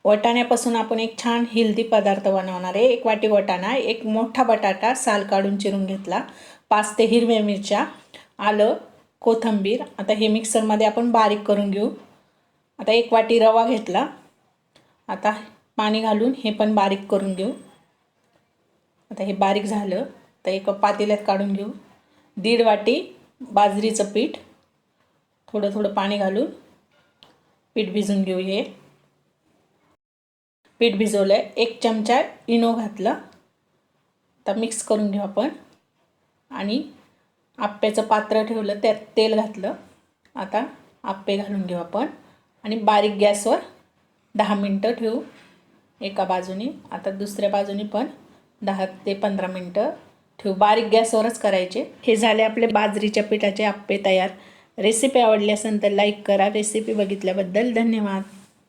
वाटाण्यापासून आपण एक छान हेल्दी पदार्थ बनवणार आहे। 1 वाटी वाटाणा, एक मोठा बटाटा साल काढून चिरून घेतला, 5 ते हिरव्या मिरच्या, आलं, कोथिंबीर। आता हे मिक्सरमध्ये आपण बारीक करून घेऊ। आता 1 वाटी रवा घेतला, आता पाणी घालून हे पण बारीक करून घेऊ। आता हे बारीक झालं तर एक पातेल्यात काढून घेऊ। 1.5 वाटी बाजरीचं पीठ, थोडं थोडं पाणी घालून पीठ भिजवून घेऊ। हे पीठ भिजवलंय, 1 चमचा इनो घातला। आता मिक्स करून घेऊ आपण आणि आप्याचं पात्र ठेवलं, त्यात तेल घातलं। आता आप्पे घालून घेऊ आपण आणि बारीक गॅसवर 10 मिनिटं ठेवू एका बाजूने। आता दुसऱ्या बाजूने पण 10 ते 15 मिनिटं ठेवू, बारीक गॅसवरच करायचे। हे झाले आपले बाजरीच्या पिठाचे आप्पे तयार। रेसिपी आवडली असेल तर लाईक करा। रेसिपी बघितल्याबद्दल धन्यवाद।